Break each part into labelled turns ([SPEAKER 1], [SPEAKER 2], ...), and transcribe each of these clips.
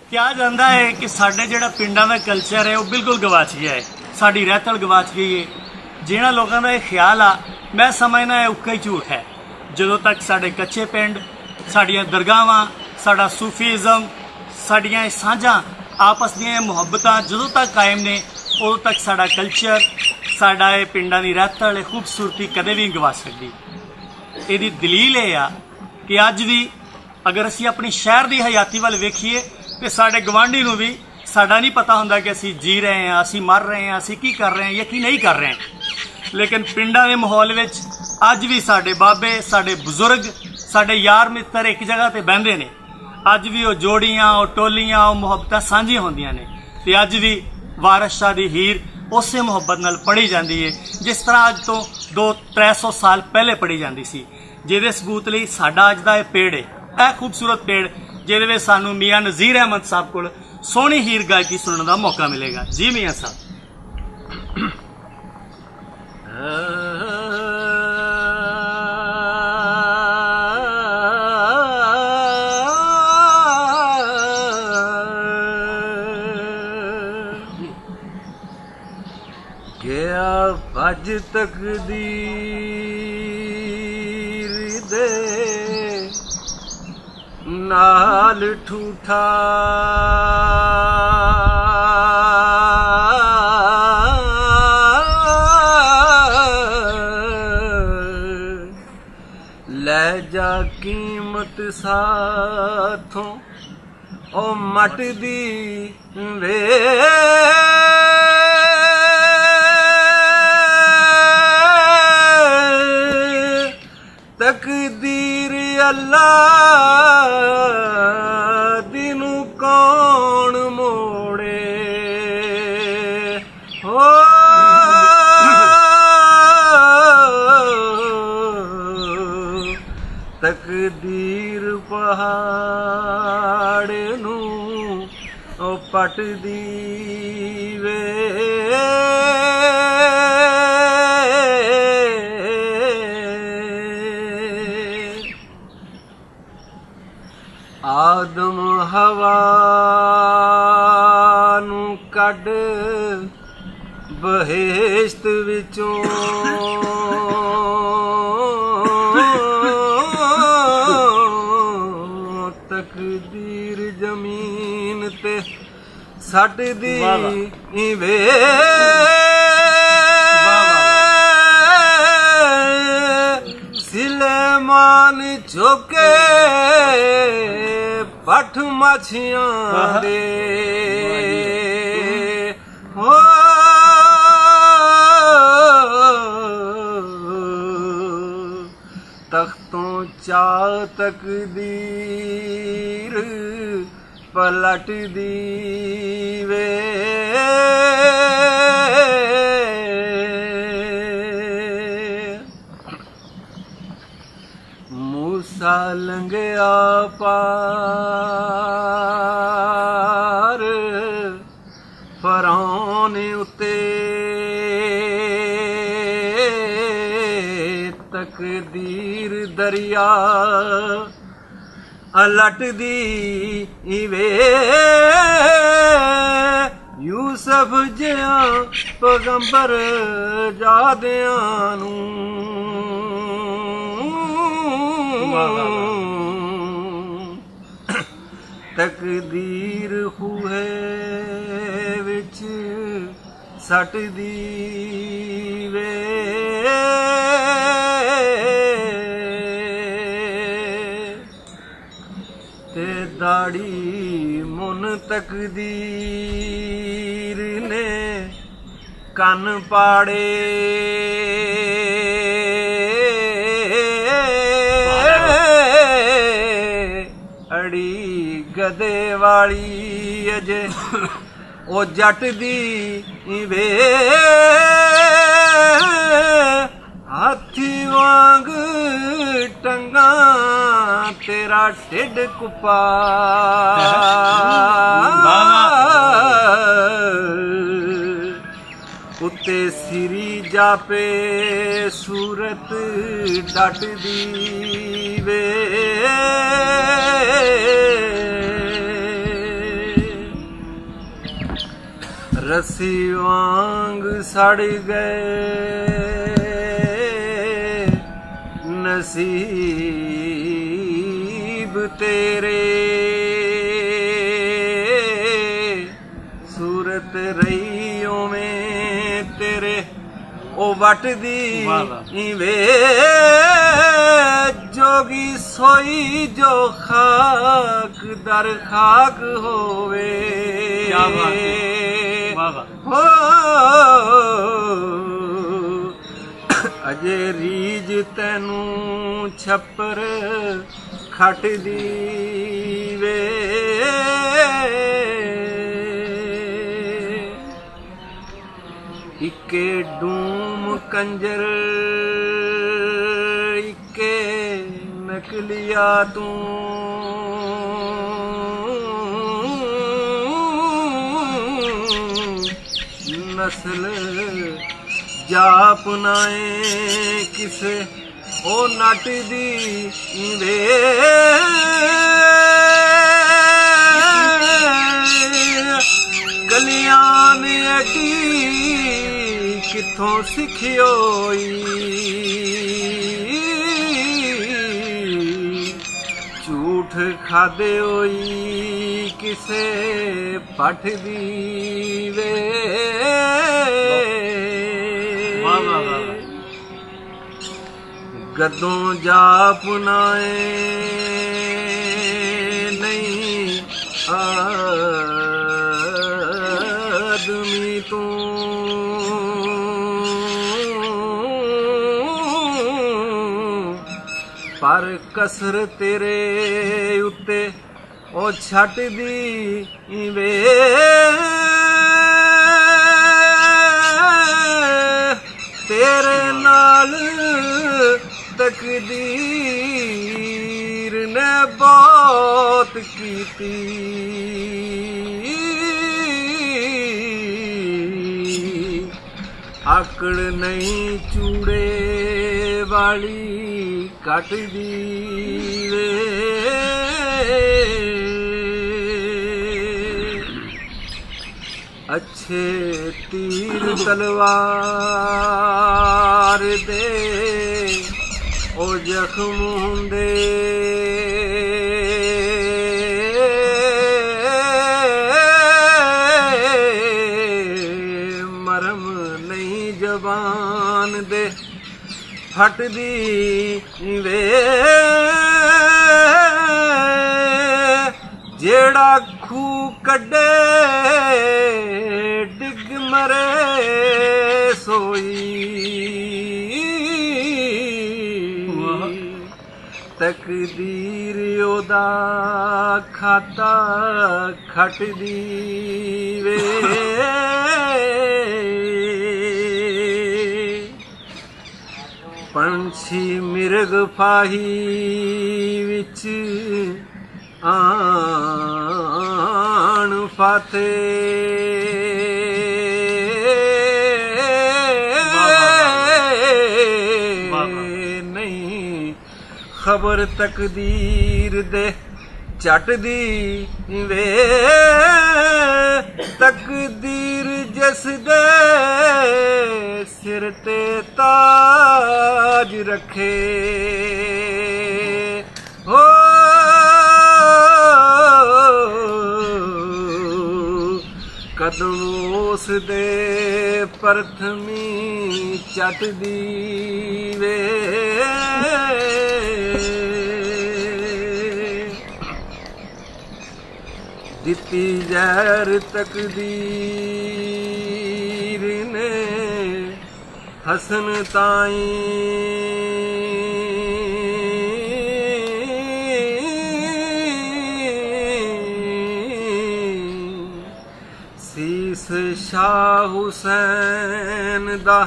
[SPEAKER 1] ਕਿਹਾ ਜਾਂਦਾ ਹੈ ਕਿ ਸਾਡੇ ਜਿਹੜਾ ਪਿੰਡਾਂ ਦਾ ਕਲਚਰ ਹੈ ਉਹ ਬਿਲਕੁਲ ਗਵਾਚ ਗਿਆ ਹੈ, ਸਾਡੀ ਰਹਿਤਲ ਗਵਾਚ ਗਈ ਹੈ। ਜਿਹਨਾਂ ਲੋਕਾਂ ਦਾ ਇਹ ਖਿਆਲ ਆ, ਮੈਂ ਸਮਝਦਾ ਇਹ ਉੱਕਾ ਹੀ ਝੂਠ ਹੈ। ਜਦੋਂ ਤੱਕ ਸਾਡੇ ਕੱਚੇ ਪਿੰਡ, ਸਾਡੀਆਂ ਦਰਗਾਹਾਂ, ਸਾਡਾ ਸੂਫੀਜ਼ਮ, ਸਾਡੀਆਂ ਇਹ ਸਾਂਝਾਂ, ਆਪਸ ਦੀਆਂ ਮੁਹੱਬਤਾਂ ਜਦੋਂ ਤੱਕ ਕਾਇਮ ਨੇ, ਉਦੋਂ ਤੱਕ ਸਾਡਾ ਕਲਚਰ, ਸਾਡਾ ਇਹ ਪਿੰਡਾਂ ਦੀ ਰਹਿਤਲ, ਇਹ ਖੂਬਸੂਰਤੀ ਕਦੇ ਵੀ ਨਹੀਂ ਗਵਾ ਸਕਦੀ। ਇਹਦੀ ਦਲੀਲ ਇਹ ਆ ਕਿ ਅੱਜ ਵੀ ਅਗਰ ਅਸੀਂ ਆਪਣੀ ਸ਼ਹਿਰ ਦੀ ਹਯਾਤੀ ਵੱਲ ਵੇਖੀਏ ਤੇ ਸਾਡੇ ਗਵਾਂਢੀ ਨੂੰ ਵੀ ਸਾਡਾ ਨਹੀਂ ਪਤਾ ਹੁੰਦਾ ਕਿ ਅਸੀਂ ਜੀ ਰਹੇ ਹਾਂ, ਅਸੀਂ ਮਰ ਰਹੇ ਹਾਂ, ਅਸੀਂ ਕੀ ਕਰ ਰਹੇ ਹਾਂ ਜਾਂ ਕੀ ਨਹੀਂ ਕਰ ਰਹੇ ਹਾਂ। ਲੇਕਿਨ ਪਿੰਡਾਂ ਦੇ ਮਾਹੌਲ ਵਿੱਚ ਅੱਜ ਵੀ ਸਾਡੇ ਬਾਬੇ, ਸਾਡੇ ਬਜ਼ੁਰਗ, ਸਾਡੇ ਯਾਰ ਮਿੱਤਰ ਇੱਕ ਜਗ੍ਹਾ ਤੇ ਬਹਿੰਦੇ ਨੇ। ਅੱਜ ਵੀ ਉਹ ਜੋੜੀਆਂ, ਉਹ ਟੋਲੀਆਂ, ਉਹ ਮੁਹੱਬਤਾਂ ਸਾਂਝੀਆਂ ਹੁੰਦੀਆਂ ਨੇ। ਤੇ ਅੱਜ ਵੀ ਵਾਰਿਸ ਸ਼ਾਹ ਦੀ ਹੀਰ ਉਸੇ ਮੁਹੱਬਤ ਨਾਲ ਪੜ੍ਹੀ ਜਾਂਦੀ ਹੈ ਜਿਸ ਤਰ੍ਹਾਂ ਅੱਜ ਤੋਂ 200-300 ਸਾਲ ਪਹਿਲੇ ਪੜ੍ਹੀ ਜਾਂਦੀ ਸੀ। ਜਿਹਦੇ ਸਬੂਤ ਲਈ ਸਾਡਾ ਅੱਜ ਦਾ ਇਹ ਪੇੜ ਹੈ, ਇਹ ਖੂਬਸੂਰਤ ਪੇੜ, ਜਿਹਦੇ ਵਿੱਚ ਸਾਨੂੰ ਮੀਆਂ ਨਜ਼ੀਰ ਅਹਿਮਦ ਸਾਹਿਬ ਕੋਲ ਸੋਹਣੀ ਹੀਰ ਗਾਇਕੀ ਸੁਣਨ ਦਾ ਮੌਕਾ ਮਿਲੇਗਾ। ਜੀ ਮੀਆਂ ਸਾਹਿਬ।
[SPEAKER 2] ਗਿਆ ਭਜ ਤਕਦੀਰ ਦੇ ਨਾਲ ਠੂਠਾ, ਲੈ ਜਾ ਕੀਮਤ ਸਾਥੋਂ ਉਹ ਮਟ ਦੀ ਵੇ, ਤਕਦੀਰ ਅੱਲਾ ਦੀ ਨੂੰ ਕੌਣ ਮੋੜੇ ਹੋ, ਤਕਦੀਰ ਪਹਾੜ ਨੂੰ ਉਹ ਪੱਟਦੀ ਵੇ, ਆਦਮ ਹਵਾ ਨੂੰ ਕੱਢ ਬਹਿਸ਼ਤ ਵਿੱਚੋਂ, ਤਕਦੀਰ ਜ਼ਮੀਨ ਤੇ ਸੱਟਦੀ ਵੇ, ਸਿਲੇਮਾਨ ਝੋਕੇ ਪੱਠ ਮੱਛੀਆਂ ਦੇ ਹੋ, ਤਖਤੋਂ ਚਾ ਤਕਦੀਰ ਪਲਟਦੀ ਵੇ, ਮੂਸਾ ਲੰਘਿਆ ਪਾਰ ਫਰੌਨ ਉੱਤੇ, ਤਕਦੀਰ ਦਰਿਆ ਅਲਟਦੀ ਵੇ, ਯੂਸਫ ਜਿਹਾ ਪੈਗੰਬਰ ਜਾਦਿਆਂ ਨੂੰ ਤਕਦੀਰ ਖੂਹੇ ਵਿੱਚ ਸੱਟਦੀ ਵੇ, ਤੇ ਦਾੜੀ ਮੁਨ ਤਕਦੀਰ ਨੇ ਕੰਨ ਪਾੜੇ, ਅੜੀ ਗਦੇ ਵਾਲੀ ਅਜੇ ਉਹ ਜੱਟ ਦੀ ਵੇ, ਹਾਥੀ ਵਾਂਗ ਟੰਗਾ ਤੇਰਾ ਢਿੱਡ ਕੁੱਪਾ, ਤੇ ਸਿਰੀ ਜਾਪੇ ਸੂਰਤ ਡਟਦੀ ਵੇ रस्सी वांग सड़ गए नसीब तेरे सूरत रही में तेरे ओ वट दी वे जोगी सोई जो खाक दर खाक होवे
[SPEAKER 1] क्या बात है।
[SPEAKER 2] हो अजे रीज तैनू छप्पर खट दी वे इके डूम कंजर इके नकलिया तू नस्ल जाप नाए किसे ओ नट दी वे गलियां ने अटी किथों सिखियोई झूठ खादे होई किसे पठ दी वे गदों जाप नाए नहीं आदमी तू पर कसर तेरे उत्ते ओ छट दी वे तेरे नाल तकदीर ने बहुत कीती आकड़ नहीं चूड़े वाली कट दी वे अच्छे तीर तलवार दे ओ जख्म हुंदे मरम नहीं जबान दे फट दी वे जेड़ा खू कड्डे डिग मरे सोई तकदीर ओदा खाता खट दी वे पंछी मिर्ग फाही विच आन फाते नहीं खबर तकदीर दे झट दी वे तकदीर जिस दे सिर ते ताज रखे हो कदम उस दे प्रथमी चट दी वे दिती जहर तकदीर ने हसन ताई सीस शाह हुसैन दा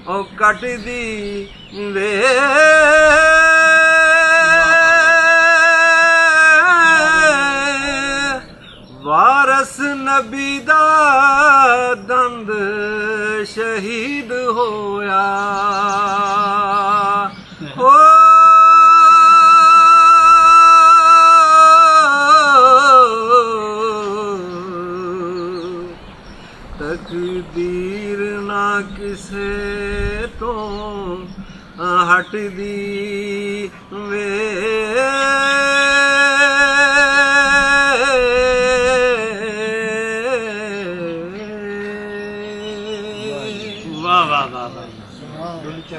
[SPEAKER 2] ओ कट दी वे वारस नबी दा दंद शहीद होया हो तकदीर ना किसे तो हटदी वे
[SPEAKER 1] वाह वाह वाह वाह।